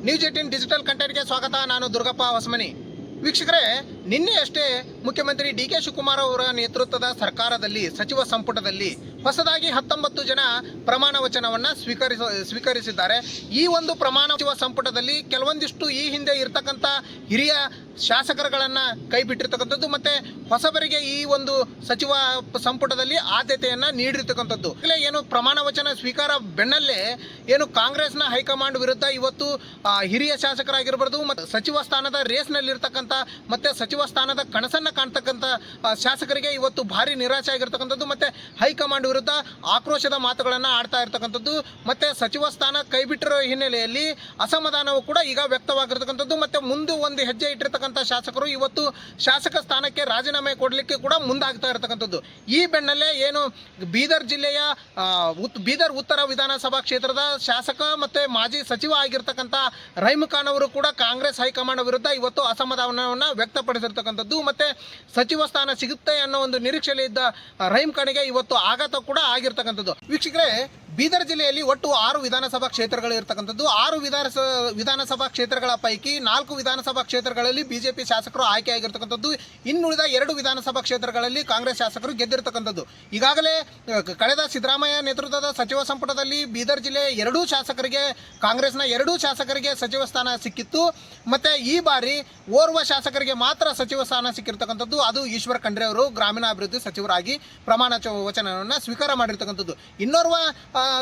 News 18 digital ಕಂಟೆಂಟ್ಗೆ ಸ್ವಾಗತ. ನಾನು ದುರ್ಗಪ್ಪ ಹೊಸಮನಿ. ವೀಕ್ಷಕರೇ, ನಿನ್ನೆಯಷ್ಟೇ ಮುಖ್ಯಮಂತ್ರಿ ಡಿ ಕೆ ಶಿವಕುಮಾರ್ ಅವರ ನೇತೃತ್ವದ ಸರ್ಕಾರದಲ್ಲಿ ಸಚಿವ ಸಂಪುಟದಲ್ಲಿ ಹೊಸದಾಗಿ 19 ಜನ ಪ್ರಮಾಣ ವಚನವನ್ನು ಸ್ವೀಕರಿಸಿದ್ದಾರೆ. ಈ ಒಂದು ಪ್ರಮಾಣ ಸಚಿವ ಸಂಪುಟದಲ್ಲಿ ಕೆಲವೊಂದಿಷ್ಟು ಈ ಹಿಂದೆ ಇರತಕ್ಕಂಥ ಹಿರಿಯ ಶಾಸಕರುಗಳನ್ನು ಕೈ ಬಿಟ್ಟಿರ್ತಕ್ಕಂಥದ್ದು ಮತ್ತು ಹೊಸಬರಿಗೆ ಈ ಒಂದು ಸಚಿವ ಸಂಪುಟದಲ್ಲಿ ಆದ್ಯತೆಯನ್ನು ನೀಡಿರ್ತಕ್ಕಂಥದ್ದು. ಏನು ಪ್ರಮಾಣ ವಚನ ಸ್ವೀಕಾರ ಬೆನ್ನಲ್ಲೇ ಏನು ಕಾಂಗ್ರೆಸ್ನ ಹೈಕಮಾಂಡ್ ವಿರುದ್ಧ ಇವತ್ತು ಹಿರಿಯ ಶಾಸಕರಾಗಿರ್ಬೋದು ಮತ್ತು ಸಚಿವ ಸ್ಥಾನದ ರೇಸ್ನಲ್ಲಿರ್ತಕ್ಕಂಥ ಮತ್ತು ಸಚಿವ ಸ್ಥಾನದ ಕನಸನ್ನು ಕಾಣ್ತಕ್ಕಂಥ ಶಾಸಕರಿಗೆ ಇವತ್ತು ಭಾರಿ ನಿರಾಶೆ ಆಗಿರ್ತಕ್ಕಂಥದ್ದು ಮತ್ತು ಹೈಕಮಾಂಡ್ ವಿರುದ್ಧ ಆಕ್ರೋಶದ ಮಾತುಗಳನ್ನು ಆಡ್ತಾ ಇರ್ತಕ್ಕಂಥದ್ದು ಮತ್ತು ಸಚಿವ ಸ್ಥಾನ ಕೈಬಿಟ್ಟಿರೋ ಹಿನ್ನೆಲೆಯಲ್ಲಿ ಅಸಮಾಧಾನವು ಕೂಡ ಈಗ ವ್ಯಕ್ತವಾಗಿರ್ತಕ್ಕಂಥದ್ದು ಮತ್ತು ಮುಂದೆ ಒಂದು ಹೆಜ್ಜೆ ಇಟ್ಟಿರ್ತಕ್ಕಂಥ ಶಾಸಕರು ಇವತ್ತು ಶಾಸಕ ಸ್ಥಾನಕ್ಕೆ ರಾಜೀನಾಮೆ ಕೊಡಲಿಕ್ಕೆ ಕೂಡ ಮುಂದಾಗ್ತಾ ಇರತಕ್ಕಂಥದ್ದು. ಈ ಬೆನ್ನಲ್ಲೇ ಏನು ಬೀದರ್ ಜಿಲ್ಲೆಯ ಬೀದರ್ ಉತ್ತರ ವಿಧಾನಸಭಾ ಕ್ಷೇತ್ರದ ಶಾಸಕ ಮತ್ತು ಮಾಜಿ ಸಚಿವ ಆಗಿರ್ತಕ್ಕಂಥ ರಹೀಮ್ ಖಾನ್ ಅವರು ಕೂಡ ಕಾಂಗ್ರೆಸ್ ಹೈಕಮಾಂಡ್ ವಿರುದ್ಧ ಇವತ್ತು ಅಸಮಾಧಾನವನ್ನು ವ್ಯಕ್ತಪಡಿಸಿರ್ತಕ್ಕಂಥದ್ದು ಮತ್ತು ಸಚಿವ ಸ್ಥಾನ ಸಿಗುತ್ತೆ ಅನ್ನೋ ಒಂದು ನಿರೀಕ್ಷೆಯಲ್ಲಿ ಇದ್ದ ರಹೀಮ್ ಖಾನ್ಗೆ ಇವತ್ತು ಆಘಾತ ಕೂಡ ಆಗಿರ್ತಕ್ಕಂಥದ್ದು. ವೀಕ್ಷಕರೇ, ಬೀದರ್ ಜಿಲ್ಲೆಯಲ್ಲಿ ಒಟ್ಟು 6 ವಿಧಾನಸಭಾ ಕ್ಷೇತ್ರಗಳು ಇರ್ತಕ್ಕಂಥದ್ದು. 6 ವಿಧಾನಸಭಾ ಕ್ಷೇತ್ರಗಳ ಪೈಕಿ 4 ವಿಧಾನಸಭಾ ಕ್ಷೇತ್ರಗಳಲ್ಲಿ ಬಿಜೆಪಿ ಶಾಸಕರು ಆಯ್ಕೆಯಾಗಿರ್ತಕ್ಕಂಥದ್ದು. ಇನ್ನುಳಿದ 2 ವಿಧಾನಸಭಾ ಕ್ಷೇತ್ರಗಳಲ್ಲಿ ಕಾಂಗ್ರೆಸ್ ಶಾಸಕರು ಗೆದ್ದಿರ್ತಕ್ಕಂಥದ್ದು. ಈಗಾಗಲೇ ಕಳೆದ ಸಿದ್ದರಾಮಯ್ಯ ನೇತೃತ್ವದ ಸಚಿವ ಸಂಪುಟದಲ್ಲಿ ಬೀದರ್ ಜಿಲ್ಲೆಯ 2 ಶಾಸಕರಿಗೆ, ಕಾಂಗ್ರೆಸ್ನ 2 ಶಾಸಕರಿಗೆ ಸಚಿವ ಸ್ಥಾನ ಸಿಕ್ಕಿತ್ತು. ಮತ್ತು ಈ ಬಾರಿ ಓರ್ವ ಶಾಸಕರಿಗೆ ಮಾತ್ರ ಸಚಿವ ಸ್ಥಾನ ಸಿಕ್ಕಿರ್ತಕ್ಕಂಥದ್ದು. ಅದು ಈಶ್ವರ್ ಖಂಡ್ರೆ ಅವರು ಗ್ರಾಮೀಣಾಭಿವೃದ್ಧಿ ಸಚಿವರಾಗಿ ಪ್ರಮಾಣ ವಚನವನ್ನು ಸ್ವೀಕಾರ ಮಾಡಿರ್ತಕ್ಕಂಥದ್ದು. ಇನ್ನೋರ್ವ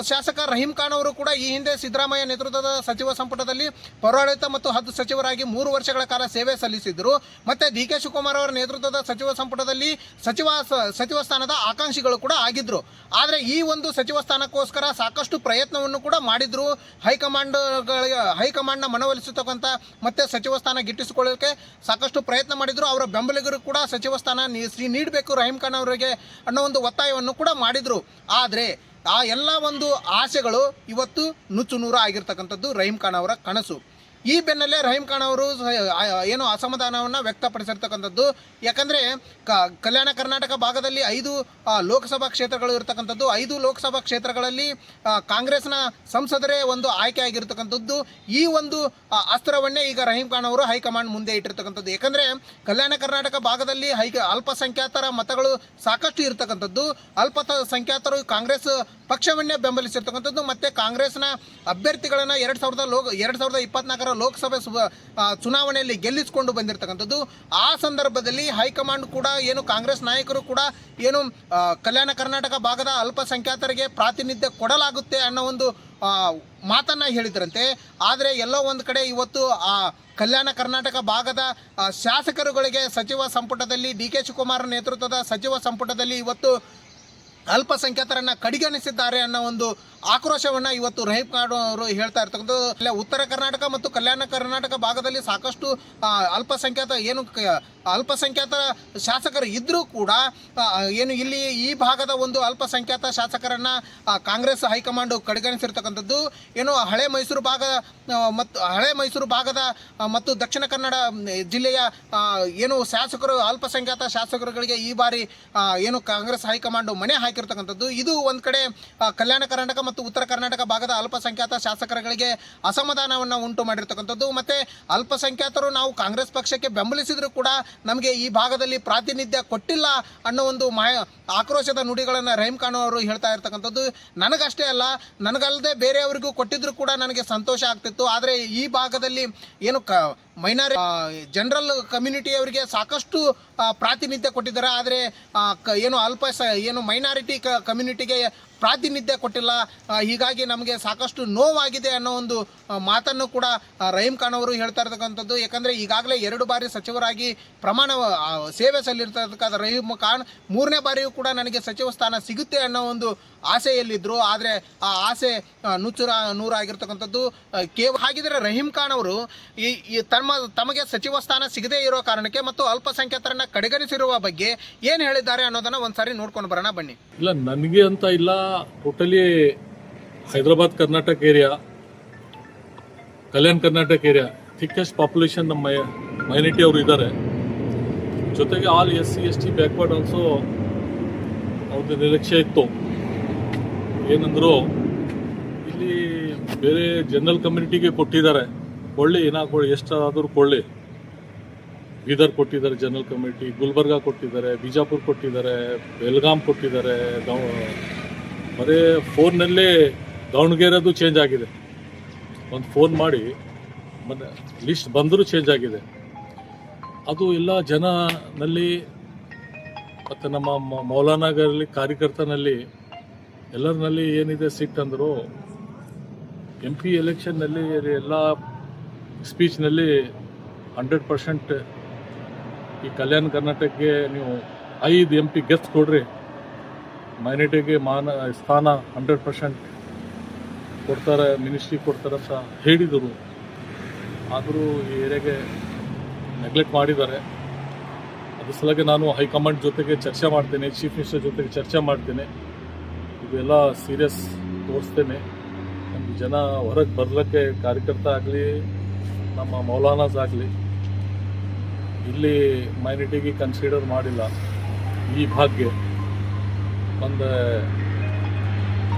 ಶಾಸಕ ರಹೀಮ್ ಖಾನ್ ಅವರು ಕೂಡ ಈ ಹಿಂದೆ ಸಿದ್ದರಾಮಯ್ಯ ನೇತೃತ್ವದ ಸಚಿವ ಸಂಪುಟದಲ್ಲಿ ಪೌರಾಡಳಿತ ಮತ್ತು ಹದ್ದು ಸಚಿವರಾಗಿ 3 ವರ್ಷಗಳ ಕಾಲ ಸೇವೆ ಸಲ್ಲಿಸಿದ್ರು. ಮತ್ತು ಡಿ ಕೆ ಶಿವಕುಮಾರ್ ಅವರ ನೇತೃತ್ವದ ಸಚಿವ ಸಂಪುಟದಲ್ಲಿ ಸಚಿವ ಸ್ಥಾನದ ಆಕಾಂಕ್ಷಿಗಳು ಕೂಡ ಆಗಿದ್ರು. ಆದರೆ ಈ ಒಂದು ಸಚಿವ ಸ್ಥಾನಕ್ಕೋಸ್ಕರ ಸಾಕಷ್ಟು ಪ್ರಯತ್ನವನ್ನು ಕೂಡ ಮಾಡಿದ್ರು. ಹೈಕಮಾಂಡ್ನ ಮನವೊಲಿಸತಕ್ಕಂಥ ಮತ್ತು ಸಚಿವ ಸ್ಥಾನ ಗಿಟ್ಟಿಸಿಕೊಳ್ಳೋಕೆ ಸಾಕಷ್ಟು ಪ್ರಯತ್ನ ಮಾಡಿದ್ರು. ಅವರ ಬೆಂಬಲಿಗರು ಕೂಡ ಸಚಿವ ಸ್ಥಾನ ನೀಡಬೇಕು ರಹೀಮ್ ಖಾನ್ ಅವರಿಗೆ ಅನ್ನೋ ಒಂದು ಒತ್ತಾಯವನ್ನು ಕೂಡ ಮಾಡಿದರು. ಆದರೆ ಆ ಎಲ್ಲ ಒಂದು ಆಸೆಗಳು ಇವತ್ತು ನುಚ್ಚುನೂರು ಆಗಿರ್ತಕ್ಕಂಥದ್ದು ರಹೀಮ್ ಖಾನ್ ಅವರ ಕನಸು. ಈ ಬೆನ್ನಲ್ಲೇ ರಹೀಮ್ ಖಾನ್ ಅವರು ಏನು ಅಸಮಾಧಾನವನ್ನು ವ್ಯಕ್ತಪಡಿಸಿರ್ತಕ್ಕಂಥದ್ದು. ಯಾಕಂದರೆ ಕಲ್ಯಾಣ ಕರ್ನಾಟಕ ಭಾಗದಲ್ಲಿ 5 ಲೋಕಸಭಾ ಕ್ಷೇತ್ರಗಳು ಇರ್ತಕ್ಕಂಥದ್ದು. 5 ಲೋಕಸಭಾ ಕ್ಷೇತ್ರಗಳಲ್ಲಿ ಕಾಂಗ್ರೆಸ್ನ ಸಂಸದರೇ ಒಂದು ಆಯ್ಕೆ ಆಗಿರ್ತಕ್ಕಂಥದ್ದು. ಈ ಒಂದು ಅಸ್ತ್ರವನ್ನೇ ಈಗ ರಹೀಮ್ ಖಾನ್ ಅವರು ಹೈಕಮಾಂಡ್ ಮುಂದೆ ಇಟ್ಟಿರ್ತಕ್ಕಂಥದ್ದು. ಯಾಕಂದರೆ ಕಲ್ಯಾಣ ಕರ್ನಾಟಕ ಭಾಗದಲ್ಲಿ ಅಲ್ಪಸಂಖ್ಯಾತರ ಮತಗಳು ಸಾಕಷ್ಟು ಇರ್ತಕ್ಕಂಥದ್ದು. ಅಲ್ಪಸಂಖ್ಯಾತರು ಕಾಂಗ್ರೆಸ್ ಪಕ್ಷವನ್ನೇ ಬೆಂಬಲಿಸಿರ್ತಕ್ಕಂಥದ್ದು. ಮತ್ತು ಕಾಂಗ್ರೆಸ್ನ ಅಭ್ಯರ್ಥಿಗಳನ್ನು 2024 ಲೋಕಸಭೆ ಚುನಾವಣೆಯಲ್ಲಿ ಗೆಲ್ಲಿಸಿಕೊಂಡು ಬಂದಿರತಕ್ಕಂಥದ್ದು. ಆ ಸಂದರ್ಭದಲ್ಲಿ ಹೈಕಮಾಂಡ್ ಕೂಡ ಏನು ಕಾಂಗ್ರೆಸ್ ನಾಯಕರು ಕೂಡ ಏನು ಕಲ್ಯಾಣ ಕರ್ನಾಟಕ ಭಾಗದ ಅಲ್ಪಸಂಖ್ಯಾತರಿಗೆ ಪ್ರಾತಿನಿಧ್ಯ ಕೊಡಲಾಗುತ್ತೆ ಅನ್ನೋ ಒಂದು ಮಾತನ್ನು ಹೇಳಿದ್ರಂತೆ. ಆದರೆ ಎಲ್ಲೋ ಒಂದು ಕಡೆ ಇವತ್ತು ಆ ಕಲ್ಯಾಣ ಕರ್ನಾಟಕ ಭಾಗದ ಶಾಸಕರುಗಳಿಗೆ ಸಚಿವ ಸಂಪುಟದಲ್ಲಿ ಡಿ ಕೆ ಶಿವಕುಮಾರ್ ನೇತೃತ್ವದ ಸಚಿವ ಸಂಪುಟದಲ್ಲಿ ಇವತ್ತು ಅಲ್ಪಸಂಖ್ಯಾತರನ್ನು ಕಡೆಗಣಿಸಿದ್ದಾರೆ ಅನ್ನೋ ಒಂದು ಆಕ್ರೋಶವನ್ನು ಇವತ್ತು ರಹೀಮ್ ಖಾನ್ ಅವರು ಹೇಳ್ತಾ ಇರ್ತಕ್ಕಂಥದ್ದು. ಉತ್ತರ ಕರ್ನಾಟಕ ಮತ್ತು ಕಲ್ಯಾಣ ಕರ್ನಾಟಕ ಭಾಗದಲ್ಲಿ ಸಾಕಷ್ಟು ಅಲ್ಪಸಂಖ್ಯಾತ ಶಾಸಕರು ಇದ್ದರೂ ಕೂಡ ಏನು ಇಲ್ಲಿ ಈ ಭಾಗದ ಒಂದು ಅಲ್ಪಸಂಖ್ಯಾತ ಶಾಸಕರನ್ನು ಕಾಂಗ್ರೆಸ್ ಹೈಕಮಾಂಡ್ ಕಡೆಗಣಿಸಿರ್ತಕ್ಕಂಥದ್ದು. ಏನು ಹಳೆ ಮೈಸೂರು ಭಾಗದ ಮತ್ತು ದಕ್ಷಿಣ ಕನ್ನಡ ಜಿಲ್ಲೆಯ ಏನು ಶಾಸಕರು ಅಲ್ಪಸಂಖ್ಯಾತ ಶಾಸಕರುಗಳಿಗೆ ಈ ಬಾರಿ ಏನು ಕಾಂಗ್ರೆಸ್ ಹೈಕಮಾಂಡ್ ಮಣೆ ಹಾಕಿರ್ತಕ್ಕಂಥದ್ದು. ಇದು ಒಂದು ಕಡೆ ಕಲ್ಯಾಣ ಕರ್ನಾಟಕ ಮತ್ತು ಉತ್ತರ ಕರ್ನಾಟಕ ಭಾಗದ ಅಲ್ಪಸಂಖ್ಯಾತ ಶಾಸಕರುಗಳಿಗೆ ಅಸಮಾಧಾನವನ್ನು ಉಂಟು ಮಾಡಿರ್ತಕ್ಕಂಥದ್ದು. ಮತ್ತು ಅಲ್ಪಸಂಖ್ಯಾತರು ನಾವು ಕಾಂಗ್ರೆಸ್ ಪಕ್ಷಕ್ಕೆ ಬೆಂಬಲಿಸಿದರೂ ಕೂಡ ನಮಗೆ ಈ ಭಾಗದಲ್ಲಿ ಪ್ರಾತಿನಿಧ್ಯ ಕೊಟ್ಟಿಲ್ಲ ಅನ್ನೋ ಒಂದು ಆಕ್ರೋಶದ ನುಡಿಗಳನ್ನು ರಹೀಮ್ ಖಾನ್ ಅವರು ಹೇಳ್ತಾ ಇರ್ತಕ್ಕಂಥದ್ದು. ನನಗಷ್ಟೇ ಅಲ್ಲ, ನನಗಲ್ಲದೆ ಬೇರೆಯವರಿಗೂ ಕೊಟ್ಟಿದ್ರು ಕೂಡ ನನಗೆ ಸಂತೋಷ ಆಗ್ತಿತ್ತು. ಆದರೆ ಈ ಭಾಗದಲ್ಲಿ ಏನು ಜನರಲ್ ಕಮ್ಯುನಿಟಿಯವರಿಗೆ ಸಾಕಷ್ಟು ಪ್ರಾತಿನಿಧ್ಯ ಕೊಟ್ಟಿದ್ದಾರೆ. ಆದರೆ ಏನು ಮೈನಾರಿಟಿ ಕಮ್ಯುನಿಟಿಗೆ ಪ್ರಾತಿನಿಧ್ಯ ಕೊಟ್ಟಿಲ್ಲ. ಹೀಗಾಗಿ ನಮಗೆ ಸಾಕಷ್ಟು ನೋವಾಗಿದೆ ಅನ್ನೋ ಒಂದು ಮಾತನ್ನು ಕೂಡ ರಹೀಮ್ ಖಾನ್ ಅವರು ಹೇಳ್ತಾ ಇರ್ತಕ್ಕಂಥದ್ದು. ಯಾಕಂದರೆ ಈಗಾಗಲೇ 2 ಬಾರಿ ಸಚಿವರಾಗಿ ಸೇವೆ ಸಲ್ಲಿರ್ತಕ್ಕಂಥ ರಹೀಮ್ ಖಾನ್ 3ನೇ ಬಾರಿಯೂ ಕೂಡ ನನಗೆ ಸಚಿವ ಸ್ಥಾನ ಸಿಗುತ್ತೆ ಅನ್ನೋ ಒಂದು ಆಸೆಯಲ್ಲಿದ್ದರು. ಆದರೆ ಆ ಆಸೆ ನೂರಾಗಿರ್ತಕ್ಕಂಥದ್ದು. ಹಾಗಿದ್ರೆ ರಹೀಮ್ ಖಾನ್ ಅವರು ತಮಗೆ ಸಚಿವ ಸ್ಥಾನ ಸಿಗದೇ ಇರೋ ಕಾರಣಕ್ಕೆ ಮತ್ತು ಅಲ್ಪಸಂಖ್ಯಾತರನ್ನ ಕಡೆಗಣಿಸಿರುವ ಬಗ್ಗೆ ಏನು ಹೇಳಿದ್ದಾರೆ ಅನ್ನೋದನ್ನು ಒಂದ್ಸಾರಿ ನೋಡ್ಕೊಂಡು ಬರೋಣ ಬನ್ನಿ. ಇಲ್ಲ, ನನಗೆ ಅಂತ ಇಲ್ಲ, totally Hyderabad Karnataka area, Kalyana Karnataka area ಥಿಕ್ಕೆಸ್ಟ್ population ನಮ್ಮ ಮೈನಾರಿಟಿ ಅವರು ಇದ್ದಾರೆ. ಜೊತೆಗೆ all SC ST backward also ಅವ್ರದ್ದು ನಿರೀಕ್ಷೆ ಇತ್ತು. ಏನಂದ್ರು ಇಲ್ಲಿ ಬೇರೆ ಜನರಲ್ ಕಮ್ಯುನಿಟಿಗೆ ಕೊಟ್ಟಿದ್ದಾರೆ, ಕೊಳ್ಳಿ ಏನಾಕೊಳ್ಳಿ, ಎಷ್ಟಾದರೂ ಕೊಳ್ಳಿ. ಬೀದರ್ ಕೊಟ್ಟಿದ್ದಾರೆ ಜನರಲ್ ಕಮಿಟಿ, ಗುಲ್ಬರ್ಗಾ ಕೊಟ್ಟಿದ್ದಾರೆ, ಬಿಜಾಪುರ ಕೊಟ್ಟಿದ್ದಾರೆ, ಬೆಲ್ಗಾಮ್ ಕೊಟ್ಟಿದ್ದಾರೆ. ಬರೀ ಫೋನ್ನಲ್ಲೇ ದಾವಣಗೆರೆದು ಚೇಂಜ್ ಆಗಿದೆ. ಒಂದು ಫೋನ್ ಮಾಡಿ ಮತ್ತೆ ಲಿಸ್ಟ್ ಬಂದರೂ ಚೇಂಜ್ ಆಗಿದೆ. ಅದು ಎಲ್ಲ ಜನನಲ್ಲಿ ಮತ್ತು ನಮ್ಮ ಮೌಲಾನಾಗರಲ್ಲಿ ಕಾರ್ಯಕರ್ತನಲ್ಲಿ ಎಲ್ಲರಲ್ಲಿ ಏನಿದೆ ಸಿಟ್ಟಂದರು, MP ಎಲೆಕ್ಷನ್ನಲ್ಲಿ ಎಲ್ಲ ಸ್ಪೀಚ್ನಲ್ಲಿ 100% ಈ ಕಲ್ಯಾಣ ಕರ್ನಾಟಕಕ್ಕೆ ನೀವು 5 MP ಗೆಸ್ಟ್ ಕೊಡ್ರಿ, ಮೈನಾರಿಟಿಗೆ ಸ್ಥಾನ 100% ಕೊಡ್ತಾರೆ, ಮಿನಿಸ್ಟ್ರಿ ಕೊಡ್ತಾರೆ ಅಂತ ಹೇಳಿದರು. ಆದರೂ ಈ ಏರಿಯಾಗೆ ನೆಗ್ಲೆಕ್ಟ್ ಮಾಡಿದ್ದಾರೆ. ಅದ್ರ ಸಲುವಾಗಿ ನಾನು ಹೈಕಮಾಂಡ್ ಜೊತೆಗೆ ಚರ್ಚೆ ಮಾಡ್ತೇನೆ, ಚೀಫ್ ಮಿನಿಸ್ಟರ್ ಜೊತೆಗೆ ಚರ್ಚೆ ಮಾಡ್ತೇನೆ. ಇದೆಲ್ಲ ಸೀರಿಯಸ್ ತೋರಿಸ್ತೇನೆ. ನಮಗೆ ಜನ ಹೊರಗೆ ಬರಲಿಕ್ಕೆ ಕಾರ್ಯಕರ್ತ ಆಗಲಿ, ನಮ್ಮ ಮೌಲಾನಾಸ್ ಆಗಲಿ, ಇಲ್ಲಿ ಮೈನಾರಿಟಿಗೆ ಕನ್ಸಿಡರ್ ಮಾಡಿಲ್ಲ. ಈ ಭಾಗ್ಯ ಒಂದು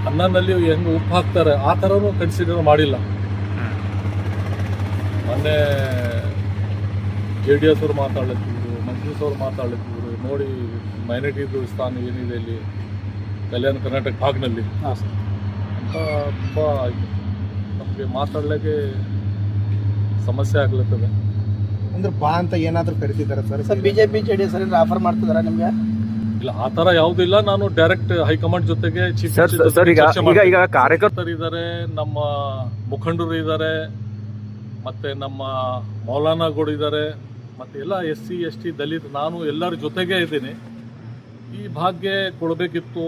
ಅನ್ನನಲ್ಲಿ ಹೆಂಗೆ ಉಪ್ಪು ಹಾಕ್ತಾರೆ ಆ ಥರನೂ ಕನ್ಸಿಡರ್ ಮಾಡಿಲ್ಲ. ಮೊನ್ನೆ JDS ಅವರು ಮಾತಾಡ್ಲತ್ತಿದ್ರು, ಮಂಜೂಸ್ ಅವರು ಮಾತಾಡ್ಲತ್ತಿದ್ರು, ನೋಡಿ ಮೈನಾರಿಟಿದು ಸ್ಥಾನ ಏನಿದೆ ಇಲ್ಲಿ ಕಲ್ಯಾಣ ಕರ್ನಾಟಕ ಭಾಗನಲ್ಲಿ ಅಂತ ತುಂಬ ನಮಗೆ ಮಾತಾಡ್ಲಿಕ್ಕೆ ಸಮಸ್ಯೆ ಆಗ್ಲತ್ತದೆ. ಅಂದ್ರೆ ಬಾ ಅಂತ ಏನಾದರೂ ಕರಿತಿದ್ದಾರೆ ಸರ್? BJP JDS ಆಫರ್ ಮಾಡ್ತಿದಾರ ನಿಮ್ಗೆ? ಇಲ್ಲ, ಆ ಥರ ಯಾವುದಿಲ್ಲ. ನಾನು ಡೈರೆಕ್ಟ್ ಹೈಕಮಾಂಡ್ ಜೊತೆಗೆ ಚೀಫ್ ಈಗ ಕಾರ್ಯಕರ್ತರು ಇದ್ದಾರೆ, ನಮ್ಮ ಮುಖಂಡರು ಇದ್ದಾರೆ, ಮತ್ತೆ ನಮ್ಮ ಮೌಲಾನಾಗಳು ಇದ್ದಾರೆ, ಮತ್ತೆ ಎಲ್ಲ SC ST ದಲಿತ, ನಾನು ಎಲ್ಲರ ಜೊತೆಗೆ ಇದ್ದೀನಿ. ಈ ಭಾಗ್ಯ ಕೊಡಬೇಕಿತ್ತು,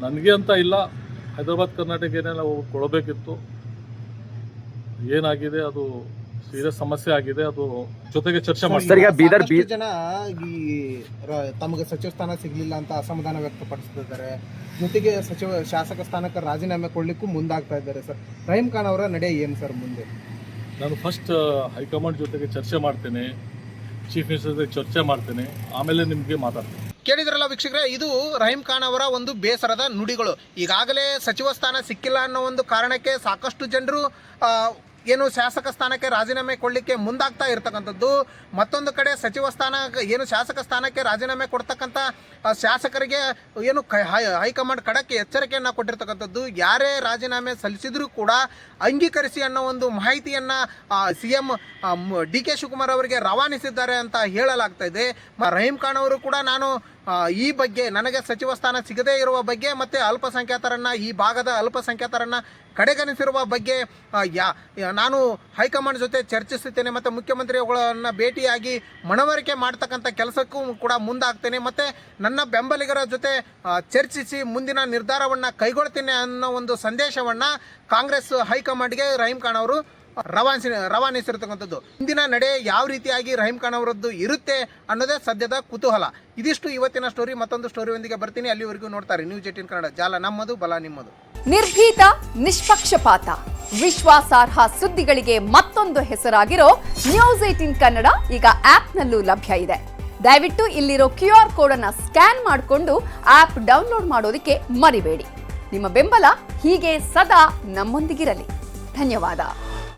ನನಗೆ ಅಂತ ಇಲ್ಲ, ಹೈದರಾಬಾದ್ ಕರ್ನಾಟಕ ಏನೆಲ್ಲ ಕೊಡಬೇಕಿತ್ತು. ಏನಾಗಿದೆ ಅದು ಸೀರಿಯಸ್ ಸಮಸ್ಯೆ ಆಗಿದೆ. ಅದು ಜೊತೆಗೆ ಚರ್ಚೆ ಮಾಡ್ತಾರೆ. ಜನ ಈ ತಮಗೆ ಸಚಿವ ಸ್ಥಾನ ಸಿಗ್ಲಿಲ್ಲ ಅಂತ ಅಸಮಾಧಾನ ವ್ಯಕ್ತಪಡಿಸ್ತಿದ್ದಾರೆ. ಜೊತೆಗೆ ಶಾಸಕ ಸ್ಥಾನಕ್ಕೆ ರಾಜೀನಾಮೆ ಕೊಡ್ಲಿಕ್ಕೂ ಮುಂದಾಗ್ತಾ ಇದ್ದಾರೆ ಸರ್. ರಹೀಂ ಖಾನ್ ಅವರ ನಡೆ ಏನು ಸರ್ ಮುಂದೆ? ನಾನು ಫಸ್ಟ್ ಹೈಕಮಾಂಡ್ ಜೊತೆಗೆ ಚರ್ಚೆ ಮಾಡ್ತೇನೆ, ಚೀಫ್ ಮಿನಿಸ್ಟರ್ ಜೊತೆ ಚರ್ಚೆ ಮಾಡ್ತೇನೆ, ಆಮೇಲೆ ನಿಮಗೆ ಮಾತಾಡ್ತೇನೆ. ಕೇಳಿದ್ರಲ್ಲ ವೀಕ್ಷಕರೇ, ಇದು ರಹೀಂ ಖಾನ್ ಅವರ ಒಂದು ಬೇಸರದ ನುಡಿಗಳು. ಈಗಾಗಲೇ ಸಚಿವ ಸ್ಥಾನ ಸಿಕ್ಕಿಲ್ಲ ಅನ್ನೋ ಒಂದು ಕಾರಣಕ್ಕೆ ಸಾಕಷ್ಟು ಜನರು ಏನು ಶಾಸಕ ಸ್ಥಾನಕ್ಕೆ ರಾಜೀನಾಮೆ ಕೊಡಲಿಕ್ಕೆ ಮುಂದಾಗ್ತಾ ಇರ್ತಕ್ಕಂಥದ್ದು. ಮತ್ತೊಂದು ಕಡೆ ಸಚಿವ ಸ್ಥಾನ ಏನು ಶಾಸಕ ಸ್ಥಾನಕ್ಕೆ ರಾಜೀನಾಮೆ ಕೊಡ್ತಕ್ಕಂಥ ಶಾಸಕರಿಗೆ ಏನು ಹೈಕಮಾಂಡ್ ಖಡಕ್ ಎಚ್ಚರಿಕೆಯನ್ನು ಕೊಟ್ಟಿರ್ತಕ್ಕಂಥದ್ದು. ಯಾರೇ ರಾಜೀನಾಮೆ ಸಲ್ಲಿಸಿದ್ರೂ ಕೂಡ ಅಂಗೀಕರಿಸಿ ಅನ್ನೋ ಒಂದು ಮಾಹಿತಿಯನ್ನು CM DK ಶಿವಕುಮಾರ್ ಅವರಿಗೆ ರವಾನಿಸಿದ್ದಾರೆ ಅಂತ ಹೇಳಲಾಗ್ತಾ ಇದೆ. ರಹೀಂ ಖಾನ್ ಅವರು ಕೂಡ ನಾನು ಈ ಬಗ್ಗೆ ನನಗೆ ಸಚಿವ ಸ್ಥಾನ ಸಿಗದೇ ಇರುವ ಬಗ್ಗೆ ಮತ್ತು ಅಲ್ಪಸಂಖ್ಯಾತರನ್ನು, ಈ ಭಾಗದ ಅಲ್ಪಸಂಖ್ಯಾತರನ್ನು ಕಡೆಗಣಿಸಿರುವ ಬಗ್ಗೆ ನಾನು ಹೈಕಮಾಂಡ್ ಜೊತೆ ಚರ್ಚಿಸುತ್ತೇನೆ ಮತ್ತು ಮುಖ್ಯಮಂತ್ರಿಗಳನ್ನು ಭೇಟಿಯಾಗಿ ಮನವರಿಕೆ ಮಾಡ್ತಕ್ಕಂಥ ಕೆಲಸಕ್ಕೂ ಕೂಡ ಮುಂದಾಗ್ತೇನೆ ಮತ್ತು ನನ್ನ ಬೆಂಬಲಿಗರ ಜೊತೆ ಚರ್ಚಿಸಿ ಮುಂದಿನ ನಿರ್ಧಾರವನ್ನು ಕೈಗೊಳ್ತೇನೆ ಅನ್ನೋ ಒಂದು ಸಂದೇಶವನ್ನು ಕಾಂಗ್ರೆಸ್ ಹೈಕಮಾಂಡ್ಗೆ ರಹೀಂ ಖಾನ್ ಅವರು ರವಾನಿಸಿರ್ತಕ್ಕಂಥದ್ದು. ಇಂದಿನ ನಡೆ ಯಾವ ರೀತಿಯಾಗಿ ರಹೀಂ ಖಾನ್ ಅವರದ್ದು ಇರುತ್ತೆ ಅನ್ನೋದೇ ಸದ್ಯದ ಕುತೂಹಲ. ಇದಿಷ್ಟು ಇವತ್ತಿನ ಸ್ಟೋರಿ. ಮತ್ತೊಂದು ಸ್ಟೋರಿಯೊಂದಿಗೆ ಬರ್ತೀನಿ. ಅಲ್ಲಿವರೆಗೂ ನೋಡ್ತಾರೆ ನ್ಯೂಸ್ 18 ಕನ್ನಡ. ಜಾಲ ನಮ್ಮದು, ಬಲ ನಿಮ್ಮದು. ನಿರ್ಭೀತ, ನಿಷ್ಪಕ್ಷಪಾತ, ವಿಶ್ವಾಸಾರ್ಹ ಸುದ್ದಿಗಳಿಗೆ ಮತ್ತೊಂದು ಹೆಸರಾಗಿರೋ ನ್ಯೂಸ್ 18 ಕನ್ನಡ ಈಗ ಆಪ್ನಲ್ಲೂ ಲಭ್ಯ ಇದೆ. ದಯವಿಟ್ಟು ಇಲ್ಲಿರೋ QR ಕೋಡ್ ಅನ್ನ ಸ್ಕ್ಯಾನ್ ಮಾಡಿಕೊಂಡು ಆಪ್ ಡೌನ್ಲೋಡ್ ಮಾಡೋದಕ್ಕೆ ಮರಿಬೇಡಿ. ನಿಮ್ಮ ಬೆಂಬಲ ಹೀಗೆ ಸದಾ ನಮ್ಮೊಂದಿಗಿರಲಿ. ಧನ್ಯವಾದ.